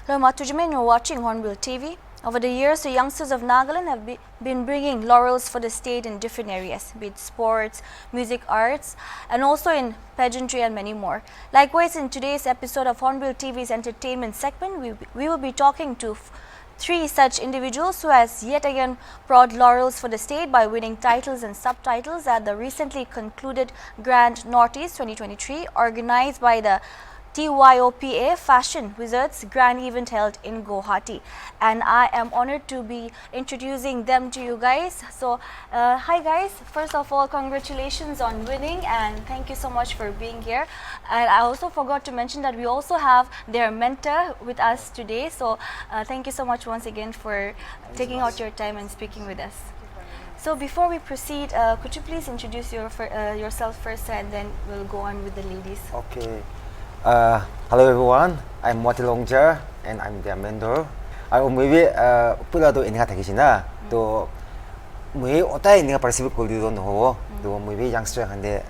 Hello, Matujume, you're watching Hornbill TV. Over the years, the youngsters of Nagaland have been bringing laurels for the state in different areas, be it sports, music, arts, and also in pageantry and many more. Likewise, in today's episode of Hornbill TV's entertainment segment, we will be talking to three such individuals who has yet again brought laurels for the state by winning titles and subtitles at the recently concluded Grand Northeast 2023 organized by the TYOPA Fashion Wizards grand event held in Guwahati, and I am honored to be introducing them to you guys. So hi guys, first of all congratulations on winning and thank you so much for being here. And I also forgot to mention that we also have their mentor with us today, so thank you so much once again for taking out your time and speaking with us. So before we proceed, could you please introduce yourself first and then we'll go on with the ladies. Okay. Hello everyone, I'm Wati Longja and I'm their mentor. Maybe pula ini kata kisina to maybe otai ini participate kuli do no to maybe youngster hande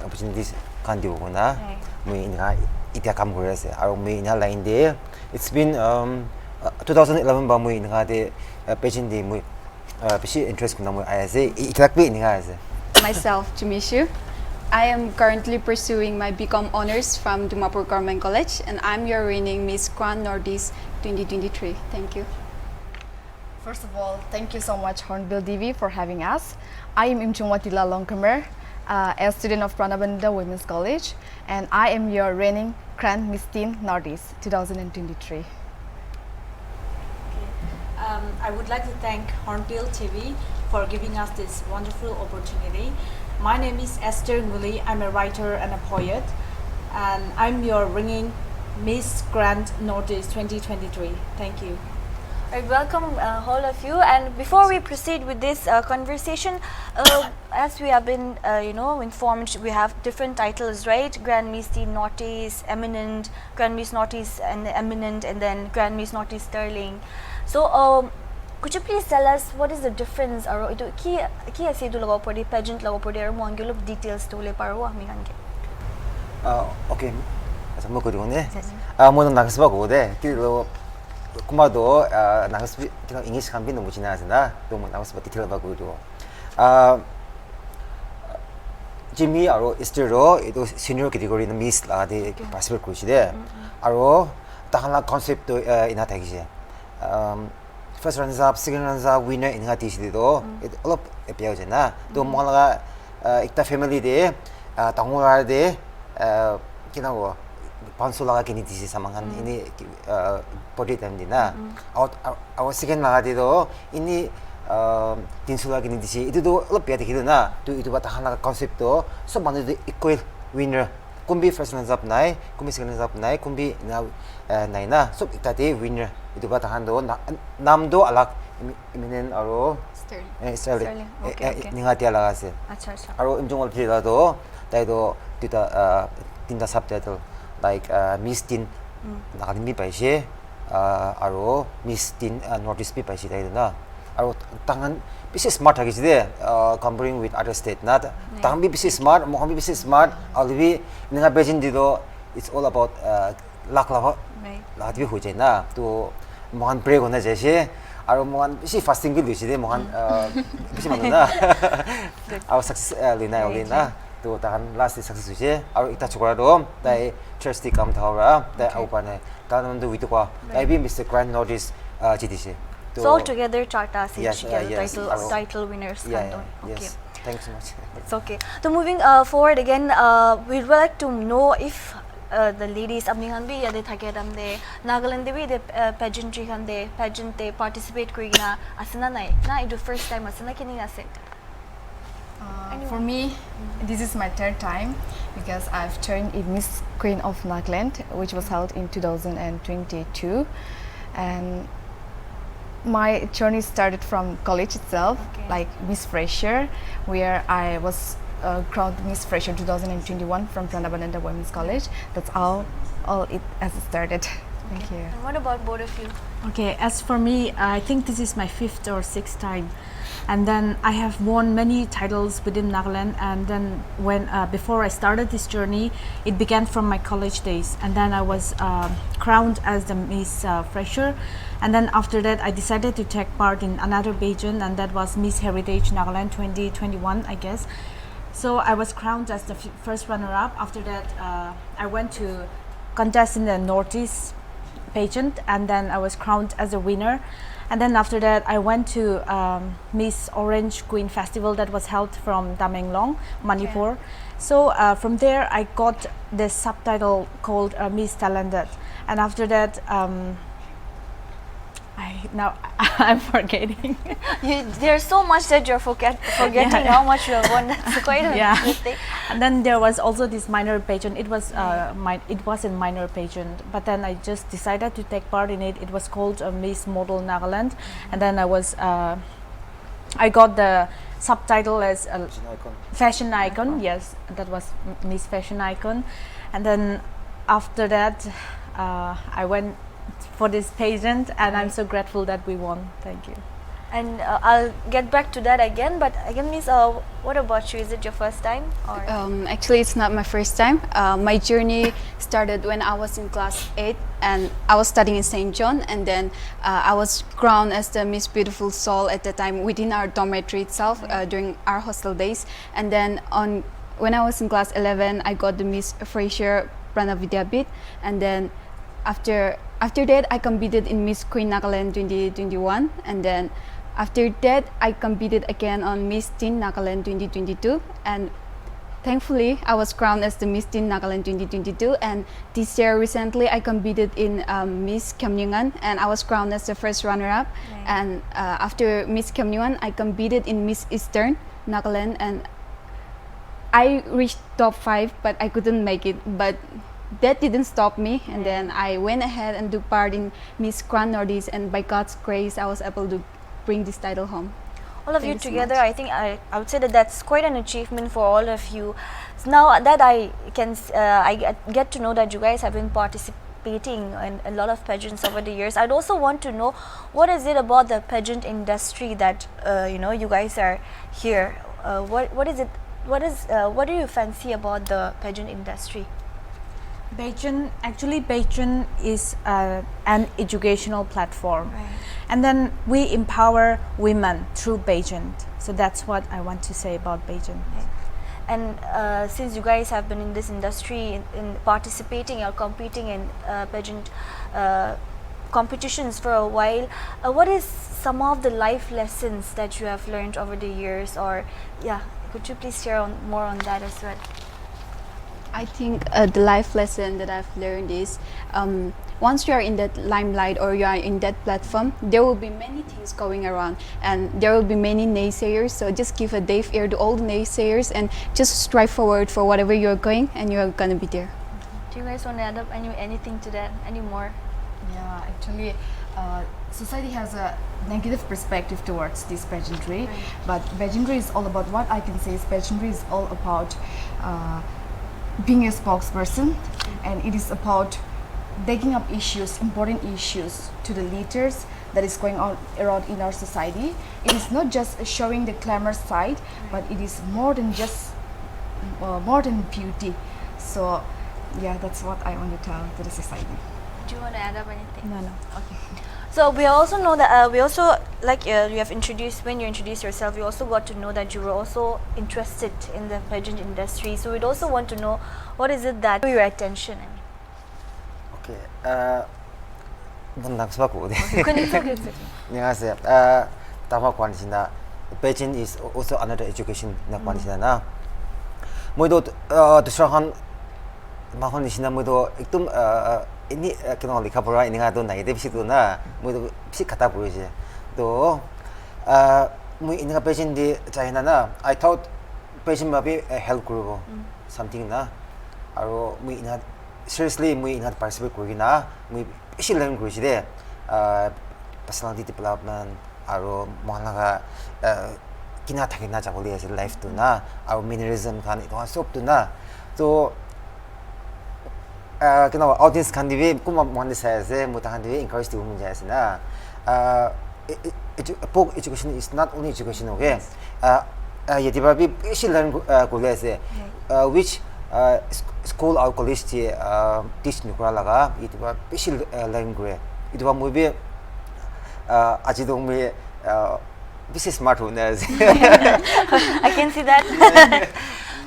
opportunities kan diu na maybe ini ita kam kore ase aro maybe ina line de it's been 2011 ba maybe ini kate pageant de maybe bishi interest kuna maybe ase ikakbi ini ase. Myself, Jimishu. I am currently pursuing my BCom honors from Dimapur Government College, and I'm your reigning Miss Grand Northeast 2023. Thank you. First of all, thank you so much Hornbilltv for having us. I am Imchungwatila Longkamer, a student of Pranabanda Women's College, and I am your reigning Grand Miss Teen Northeast 2023. I would like to thank Hornbill TV for giving us this wonderful opportunity. My name is Esther Nguli. I'm a writer and a poet, and I'm your ringing Miss Grand Northeast 2023. Thank you. Right, welcome all of you. And before we proceed with this conversation, as we have been, informed, we have different titles, right? Grand Miss Teen Northeast, Eminent, Grand Miss Northeast, and Eminent, and then Grand Miss Northeast Sterling. So, could you please tell us what is the difference or ito ki ase du lagaw pwede pageant lagaw pwede aro mo ang gilop details to le paro ami kanke. Okay. Asa mo ko ne. Mo nang nagsba ko de. Kilo kumado nagsbi kino English kan bin mo chinasana. Do mo nagsba detail ba ko do. Jimmy aro Estero ito senior category na miss la de participate ko chide. Aro takhala concept to ina tagise. First runners up, second runners up, winner in hati sih itu, itu all up epiau je na. Tu malah ikta family de, tanggungan de, kita gua, 500 laga kini di sini samangan ini body time di na. Awak second laga itu ini 300 laga kini di sini itu tu all up ya gitu na. Tu itu batahan laga konsep tu, so mana tu equal winner. Kumbi first runners up naik, kumbi second runners up naik, kumbi naik na. So ikta de winner. Itu batahan do nam do alak iminen aro Sterling ninga dia laga se aro imjong ol pila do dai do tinta subtitle like Miss Teen nakadimi pa siya aro Miss Teen Northeast pa siya dai na aro tangan bisi smart hagi side comparing with other state na tangan bisi smart mo kami bisi smart alwi ninga pageant do it's all about luck lava lahat bi ho jay na to mohan pray kona jaise aro mohan bisi fasting bi luisi de mohan bisi manu na aro success lina olina to tahan last success huise aro ikta chokra do dai trusty kam thawra dai aupane tanan do witu kwa dai bi Mr. Grand Northeast jitise So altogether charta se title winners okay. Yes. Thanks so much. It's okay. So moving forward again, we'd like to know if the ladies amningan bi yade thake ramde Nagaland de bi de pageantry kan de pageant de participate kori na asana nai na idu first time asana kini ase. For me, this is my third time because I've turned in Miss Queen of Nagaland, which was held in 2022, and my journey started from college itself, like Miss Fresher, where I was crowned Miss Fresher 2021 from Pranabanda Women's College. That's all it has started. Thank you. And what about both of you? Okay, as for me, I think this is my 5th or 6th time and then I have won many titles within Nagaland. And then when before I started this journey, it began from my college days, and then I was crowned as the Miss Fresher, and then after that I decided to take part in another pageant, and that was Miss Heritage Nagaland 2021, I guess. So I was crowned as the first runner-up. After that, I went to contest in the Northeast pageant, and then I was crowned as a winner. And then after that, I went to Miss Orange Queen Festival that was held from Tamenglong, Manipur. So from there, I got this subtitle called Miss Talented. And after that, I'm forgetting. There's so much that you're forgetting how much you have won. That's quite a mistake. And then there was also this minor pageant. It was it was a minor pageant, but then I just decided to take part in it. It was called Miss Model Nagaland, and then I got the subtitle as a fashion icon. Yes, that was Miss Fashion Icon. And then after that, I went for this pageant, and I'm so grateful that we won. Thank you. And I'll get back to that again, but again, Miss, what about you? Is it your first time? Or? Actually, it's not my first time. My journey started when I was in class 8, and I was studying in St. John, and then I was crowned as the Miss Beautiful Soul at the time within our dormitory itself during our hostel days. And then when I was in class 11, I got the Miss Fraser Pranavidyabit, and then after that, I competed in Miss Queen Nagaland 2021, and then after that, I competed again on Miss Teen Nagaland 2022, and thankfully, I was crowned as the Miss Teen Nagaland 2022. And this year, recently, I competed in Miss Kamnyungan, and I was crowned as the first runner-up. And after Miss Kamnyungan, I competed in Miss Eastern Nagaland, and I reached top 5, but I couldn't make it. But that didn't stop me, and then I went ahead and took part in Miss Grand Northeast, and by God's grace, I was able to bring this title home. All of you together, I think I would say that that's quite an achievement for all of you. So now that I get to know that you guys have been participating in a lot of pageants over the years, I'd also want to know what is it about the pageant industry that you guys are here. What is it? What do you fancy about the pageant industry? Pageant is an educational platform, and then we empower women through pageant. So that's what I want to say about pageant. And since you guys have been in this industry, in participating or competing in pageant competitions for a while, what is some of the life lessons that you have learned over the years? Or could you please share more on that as well? I think the life lesson that I've learned is once you are in that limelight or you are in that platform, there will be many things going around, and there will be many naysayers. So just give a deaf ear to all the naysayers and just strive forward for whatever you're going, and you're gonna be there. Do you guys want to add up anything to that anymore? Yeah, actually, society has a negative perspective towards this pageantry, but pageantry is all about, what I can say is pageantry is all about being a spokesperson, and it is about taking up issues, important issues to the leaders that is going on around in our society. It is not just showing the glamour side, but it is more than just more than beauty. So yeah, that's what I want to tell to the society. Do you want to add up anything? No. Okay. So we also know that you have introduced, when you introduced yourself, you also got to know that you were also interested in the pageant industry. So we'd also want to know, what is it that drew your attention? Okay. 안녕하세요. Tama ko na pageant is also another education na kwanisa na. Moido dusrahan mahon sina moido iktum ini kino likha pura ini nga do na ide bisi do na moido bisi kata pura je. Do moi ini nga pageant di China na. I thought pageant maybe a health group something na. Aro moi ina seriously moi ina participate ko gina. Moi bisi learn ko je. Personality development aro mohanaga kinatake na jaboli as life to na aro mannerism kan ito sop to na so kina audience kan dibe kuma mohande saise muta kan dibe encourage to mun jaise na book education is not only education, okay? Yetiba bi special learn college which school or college teach nukra laga yetiba special learn gre. Yetiba mo bi ajidong me this smart owners. I can see that.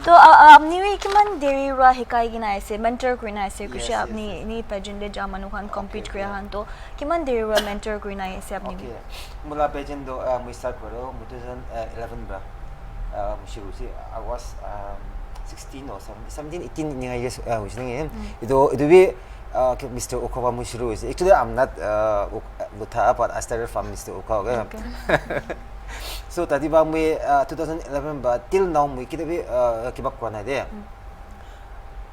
तो अपनी भी किमान देरी रा हिकाई की ना ऐसे mentor कोई ना ऐसे कुछ अपनी नहीं pageant ले जामनु खान compete किया हान तो किमान देरी रा mentor कोई ना ऐसे अपनी भी मुला pageant दो मुझे start करो 2011 बा मुझे रुचि I was 16 or 17 18 नहीं है ये मुझे नहीं है इधर भी कि Mr. Okawa मुझे रुचि actually I'm not Lutha but I started from Mr. Okawa so tadi ba mui 2011 ba till now mui kita bi kibak kwana de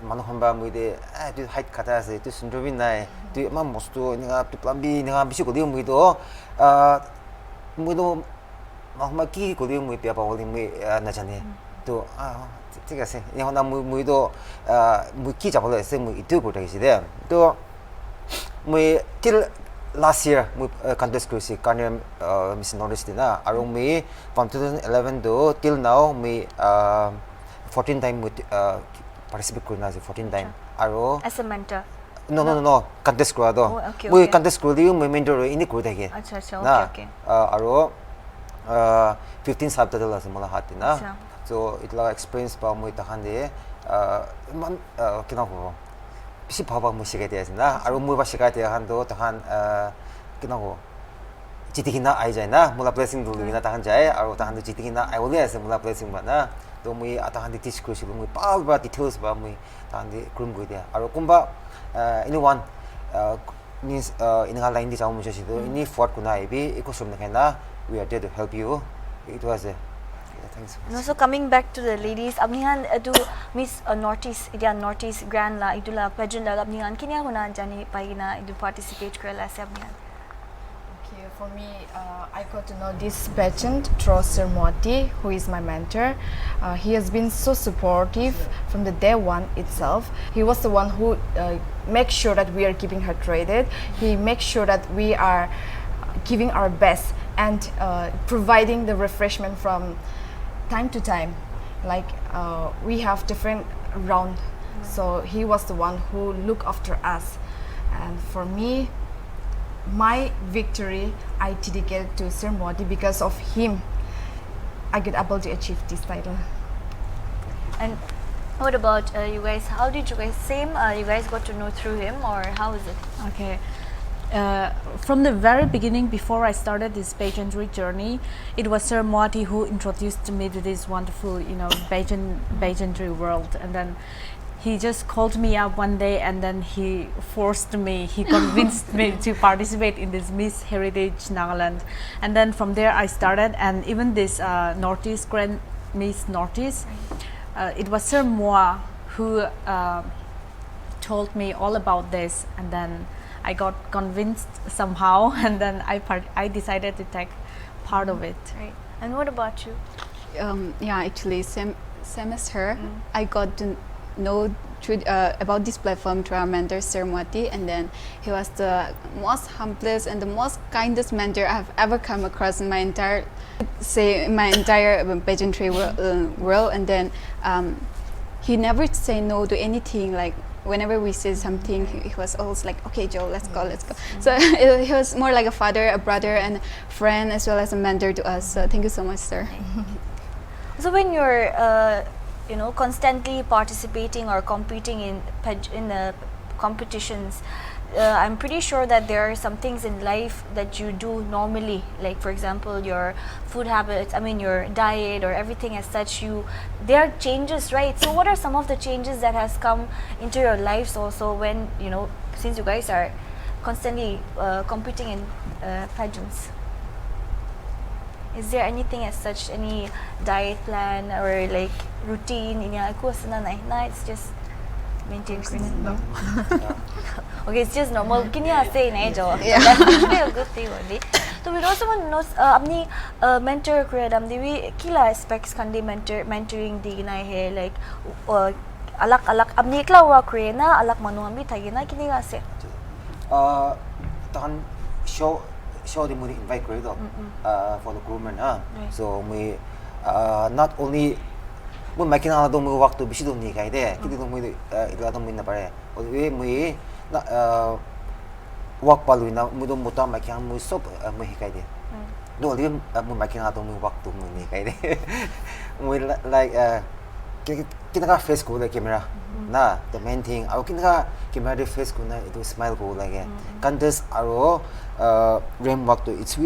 manu hamba mui de tu height kata ase tu sundrobi nai tu ma mostu ninga tu plambi ninga bisu ko de mui do ma hamba ki ko de mui pia pa oli mui na jane to ঠিক আছে এখন মুই তো মুই কি যাবলে আছে মুই ইটো করতে গেছি দে তো মুই till last year we contest cruise Kanye Miss Northeast na aru me from 2011 do till now me 14 time with participate kurna 14 time aru as a mentor no contest kura do we contest kuru di me mentor ini kuru dege acha okay aru 15 subtitle as mala hati na so itla experience pa mo itahan de man kinako bisi baba mo sigai de na aru mo ba sigai de han do tahan kinako jitigina ai jai na mula blessing do na tahan jai aru tahan do jitigina ai ole as mula blessing ba na to mo atahan de teach ko sibu mo pa ba details ba mo tahan de krum go de aru kumba anyone means in a line di jamu mo sido ini fort kuna ibi ecosystem na kana we are there to help you it was a thanks. And also coming back to the ladies, abnihan to Miss Northeast, India Northeast Grand la idula pageant la abnihan kinya huna jani paigina idu participate krela se abnihan. Okay, for me, I got to know this pageant through Sir Moti, who is my mentor. He has been so supportive from the day one itself. He was the one who makes sure that we are keeping her traded. He makes sure that we are giving our best and providing the refreshment from time to time, like we have different round, so he was the one who looked after us, and for me, my victory I dedicate to Sir Modi. Because of him, I get able to achieve this title. And what about you guys? How did you guys you guys got to know through him, or how is it? Okay. From the very beginning, before I started this pageantry journey, it was Sir Moti who introduced me to this wonderful, pageantry world. And then he just called me up one day, and then he convinced me to participate in this Miss Heritage Nagaland. And then from there I started, and even this Northeast Grand Miss Northeast, it was Sir Moa who told me all about this, and then I got convinced somehow, and then I decided to take part of it. Right. And what about you? Yeah, actually, same as her. I got to know about this platform through our mentor, Sir Moti, and then he was the most humblest and the most kindest mentor I have ever come across in my entire pageantry world. And then he never say no to anything. Like, whenever we say something, he was always like, okay, Joe, let's go. So he was more like a father, a brother, and a friend, as well as a mentor to us. So thank you so much, sir. So when you're constantly participating or competing in the competitions, I'm pretty sure that there are some things in life that you do normally, like for example your food habits, your diet or everything as such, there are changes, right? So what are some of the changes that has come into your lives also when, since you guys are constantly competing in pageants? Is there anything as such, any diet plan or like routine? It's just maintain. No. Okay, it's just normal. Can you say na jo? That's actually a good thing only. So we also want to know apni mentor create we kila aspects kandi mentoring di na hai, like alak apni ikla wa create na alak manu ambi thagi na kini ga se tan show show the money invite corridor for the groomers so we not only mun making out do waktu bisi do ni kai de kiti do mu itu atom na pare we work palu na mu do muta making mu sop mu hikai de do li mu making out mu waktu mu ni kai de we like kita ka face ko the camera na the main thing aro kita ka camera de face ko na itu smile ko lage contest aro ram waktu it's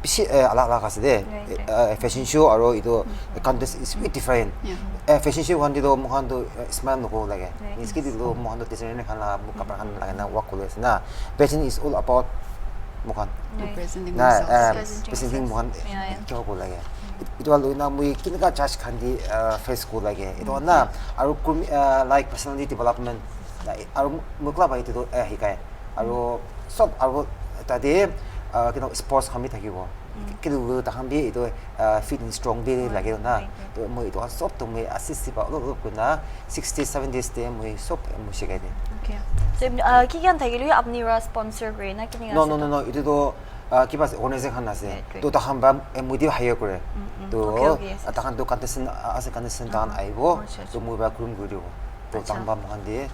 bisi ala ala kasi de fashion show aro itu contest is very different fashion show han do mo han do smile no ko lage iski do mo han do design ne khala mo kapra kan lage na work ko na fashion is all about mo kan Representing na themselves. presenting mo kan kyo ko lage itu alu na mo kinaka judge kan di face ko lage itu na aro like personality development aro mo club itu do hikai aro sob aro tadi kita sports kami takiwo kita tahambi itu fit and strong be lagi na tu mo itu sob tu mo assist pa lo kuna 60 70 day mo sob mo sigai de Okay. So kikian thagilu apni ra sponsor kore na kini no itu do kipas organization kan ase tu tahamba mudi hire kore tu tahan tu contest ase contest tan aibo tu mo ba krum guru tu tamba mo hande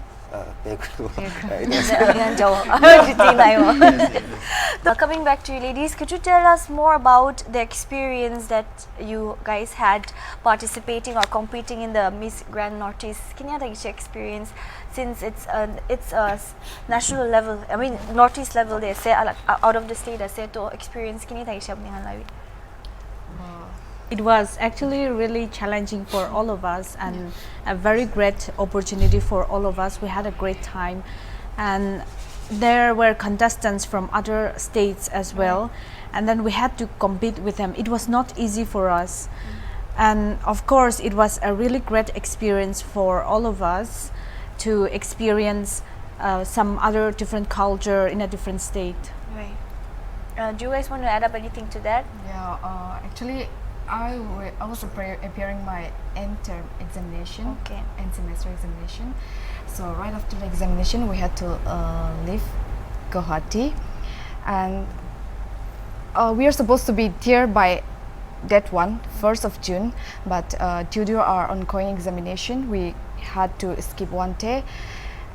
Coming back to you ladies, could you tell us more about the experience that you guys had participating or competing in the Miss Grand Northeast? Can you take experience since it's a national level, I mean Northeast level they say out of the state I say to experience can you take It was actually really challenging for all of us and a very great opportunity for all of us. We had a great time and there were contestants from other states as well and then we had to compete with them. It was not easy for us and of course it was a really great experience for all of us to experience some other different culture in a different state. Right. Do you guys want to add up anything to that? Yeah, actually I was preparing my end term examination and semester examination. So right after the examination, we had to leave Guwahati, and we are supposed to be there by that 1st of June. But due to our ongoing examination, we had to skip one day,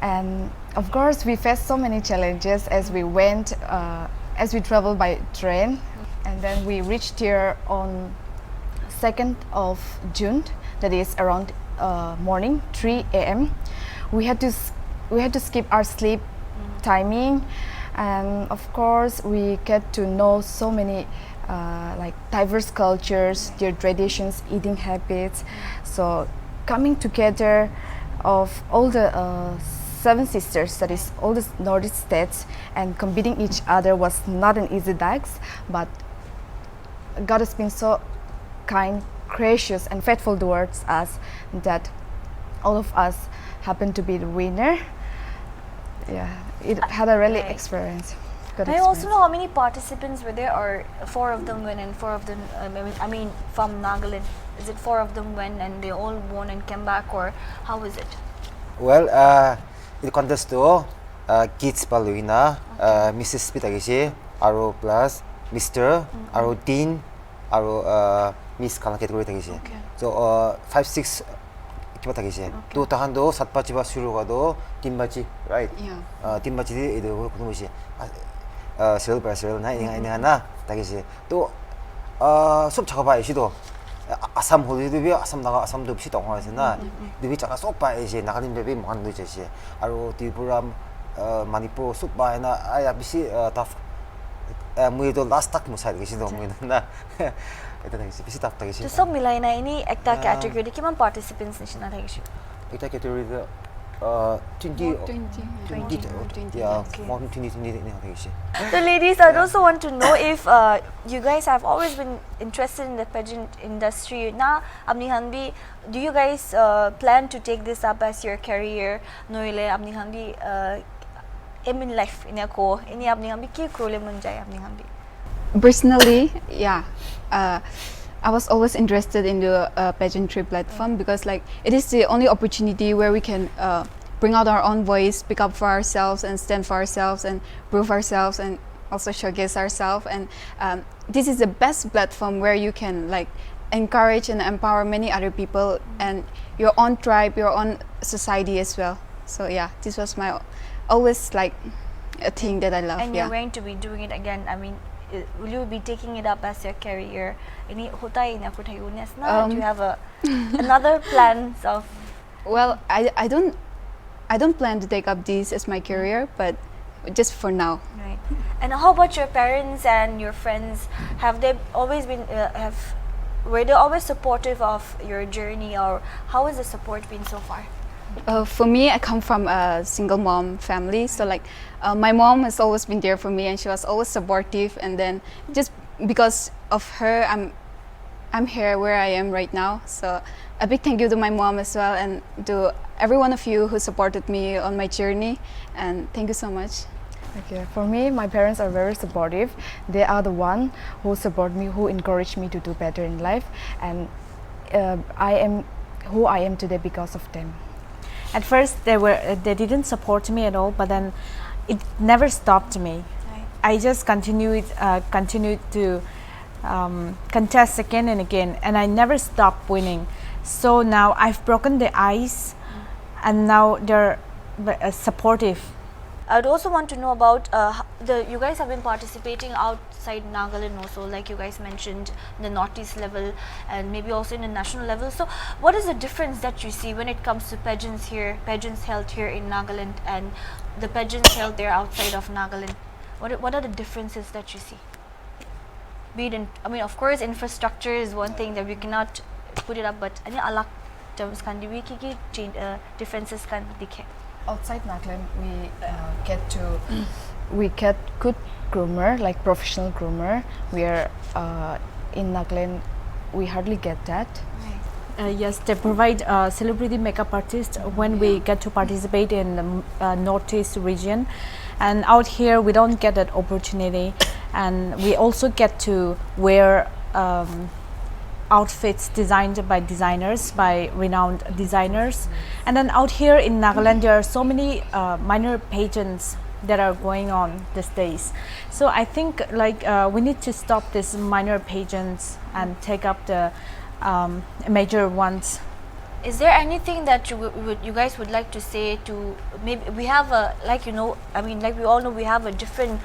and of course we faced so many challenges as we went, as we traveled by train, and then we reached here on 2nd of June, that is around morning 3 a.m. We had to skip our sleep timing, and of course we get to know so many like diverse cultures, their traditions, eating habits. So coming together of all the 7 sisters, that is all the Nordic states, and competing each other was not an easy task, but God has been so kind, gracious and faithful towards us that all of us happened to be the winner. Yeah, it had a really experience. Good I experience. also know how many participants were there, or 4 of them went and 4 of them, I mean from Nagaland, is it 4 of them went and they all won and came back, or how is it? well the contest to kids paluina Mrs. Pitagisi aro plus Mr. aro Dean aro Miss kala category tagisi so 5 6 kiba tagisi to tahan do sat pachi ba shuru ga do tin bachi right tin bachi de ido ko mushi serial na ina na tagisi to sup chaka ba isi도 아삼 홀리드비 아삼 나가 아삼도 비시 동화에서나 드비 자가 속바 이제 나가는 베비 많은 이제 아로 디브람 마니포 속바에나 아야 비시 다 무이도 라스트 딱 무사히 계시도 무이나 일단 이제 비시 딱 되게 So सब मिलाइ ना ini ekta category de kiman participants nishina thagishi 일단 category 20 yeah more than 20 되게 So ladies, I also want to know if you guys have always been interested in the pageant industry. Na apni hanbi, do you guys plan to take this up as your career? Noile apni hanbi aim in life in ko ini apni hanbi ki krole munjai apni hanbi. Personally, yeah, I was always interested in the pageantry platform because like it is the only opportunity where we can bring out our own voice, speak up for ourselves and stand for ourselves and prove ourselves, and also showcase ourselves. And this is the best platform where you can like encourage and empower many other people and your own tribe, your own society as well. So yeah, this was my always like a thing that I love. And Yeah. you're going to be doing it again. I mean, will you be taking it up as your career? Ini hutay na kutayunes na. Do you have another plans of? Well, I don't plan to take up this as my career, but just for now. Right. And how about your parents and your friends? Have they always been were they always supportive of your journey, or how has the support been so far? For me, I come from a single mom family, so like my mom has always been there for me, and she was always supportive. And then just because of her, I'm here where I am right now. So a big thank you to my mom as well, and to every one of you who supported me on my journey. And thank you so much. Okay, for me, my parents are very supportive. They are the one who support me, who encourage me to do better in life, and I am who I am today because of them. At first, they didn't support me at all, but then it never stopped me. Right. I just continued to contest again and again, and I never stopped winning. So now I've broken the ice, and now they're supportive. I'd also want to know about you guys have been participating outside Nagaland also, like you guys mentioned, the Northeast level and maybe also in the national level. So what is the difference that you see when it comes to pageants held here in Nagaland and the pageants held there outside of Nagaland? What are the differences that you see? Be it I mean, of course, infrastructure is one thing that we cannot put it up, but any alak terms can be differences can dikhe. Outside Nagaland, we get good groomer, like professional groomer. Where in Nagaland, we hardly get that. Yes, they provide celebrity makeup artists when we get to participate in the Northeast region, and out here we don't get that opportunity, and we also get to wear outfits designed by designers, by renowned designers. And then out here in Nagaland, there are so many minor pageants that are going on these days. So I think like we need to stop these minor pageants and take up the major ones. Is there anything that you guys would like to say to, maybe we have a, like, you know, I mean, like we all know, we have a different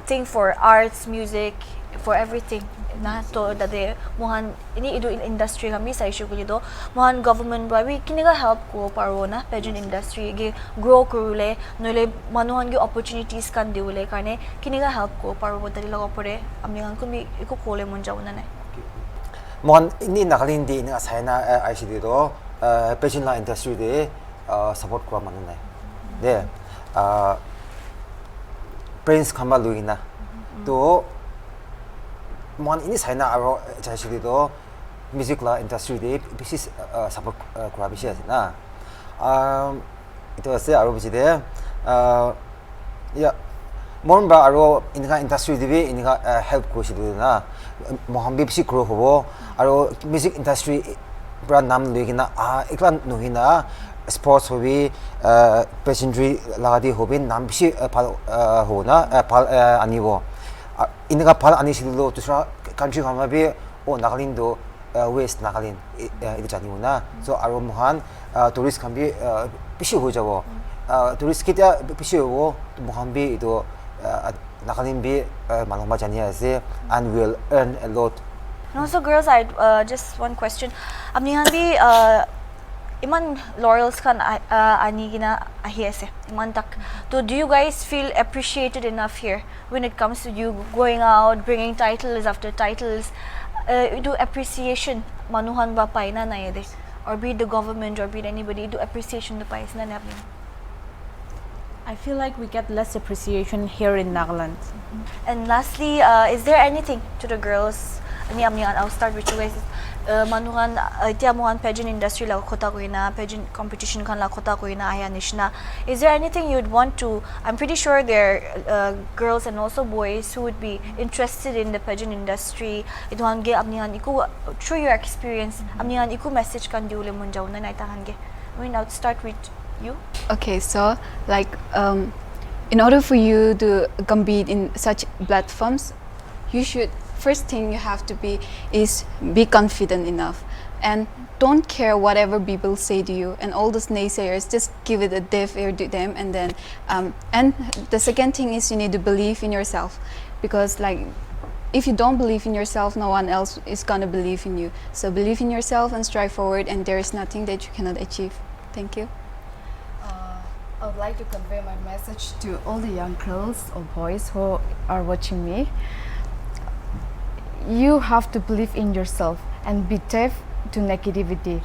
thing for arts, music, for everything na to dade mohan ini ido industry kami sa issue ko dito mohan government ba we kiniga help ko paro na pageant industry gi grow kurule noile manuhan gi opportunities kan diule karne kiniga help ko paro dali lago pore amingan ko mi iko kole mon jauna na mohan ini Nagaland di ini asayna ICD do pageant la industry de support ko manu na de prince khamba luina to mon ini sayna aro ICD do music la industry de bisis support ko bisis na itu ase aro bisis de ya mon ba aro inga industry de inga help ko sidu na moham bisi grow hobo aro music industry brand nam luigina iklan nuhina sports hobi pageantry lagadi hobin nam bisi pal hona pal anibo inga pal ani sidu dusra country hamabi o Nagaland do west Nagaland itu janibuna so aro mohan tourist kan bi bisi ho jabo tourist kita bisi ho moham bi itu Nagaland bi maloma jania ase and will earn a lot. And also, girls, I just one question. Amnihan bi iman laurels kan ani gina ahiese iman tak. So do you guys feel appreciated enough here when it comes to you going out, bringing titles after titles? Do appreciation manuhan ba pay na yede, or be it the government or be it anybody, do appreciation the pay na namin? I feel like we get less appreciation here in Nagaland. And lastly, is there anything to the girls? I'll start with you guys. Manuhan, tiamuhan pageant industry la kota ko ina, pageant competition kan la kota ko ina aya nishna. Is there anything you'd want to? I'm pretty sure there are girls and also boys who would be interested in the pageant industry. Ituhan ge amnihan iku through your experience. Amnihan iku message kan diule mon jauna na itahan ge. I mean, I'll start with you. Okay, so like in order for you to compete in such platforms, you should, first thing you have to be is be confident enough, and don't care whatever people say to you and all those naysayers. Just give it a deaf ear to them, and then and the second thing is you need to believe in yourself, because like if you don't believe in yourself, no one else is gonna believe in you. So believe in yourself and strive forward, and there is nothing that you cannot achieve. Thank you. I would like to convey my message to all the young girls or boys who are watching me. You have to believe in yourself and be deaf to negativity.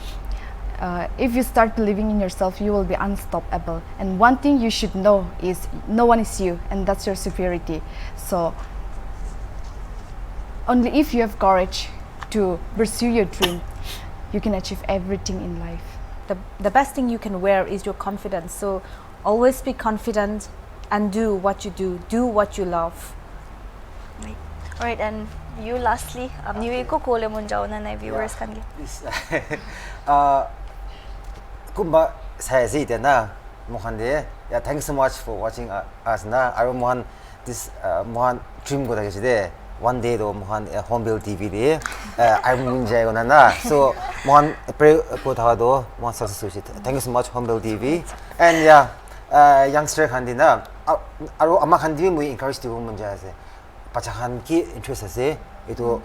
If you start believing in yourself, you will be unstoppable. And one thing you should know is no one is you, and that's your superiority. So only if you have courage to pursue your dream, you can achieve everything in life. The best thing you can wear is your confidence. So always be confident and do what you do what you love. Right. All right, and you lastly, niwi ko kole mon jao na na viewers kan gi. kumba saisi tena mohande. Yeah, thanks so much for watching us na. Aro mohan this mohan dream ko dagesi one day do mohan Hornbill TV de I mun jai ko na. So mohan pray ko tha do mohan success hosi. Thank you so much Hornbill TV. And yeah, youngster khandi na aro ama khandi mu encourage to mun jai ase. Pachahan ki interest ase itu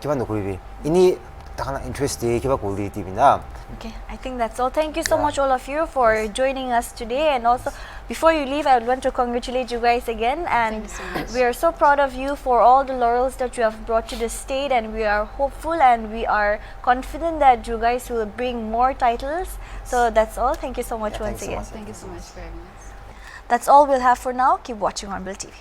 kiba nokuri bi. Ini takana interest de kiba koli TV na. Okay, I think that's all. Thank you so much all of you for joining us today, and also before you leave, I would want to congratulate you guys again, and we are so proud of you for all the laurels that you have brought to the state, and we are hopeful and we are confident that you guys will bring more titles. So that's all. Thank you so much once again. Thank you so much for having us. That's all we'll have for now. Keep watching Hornbill TV.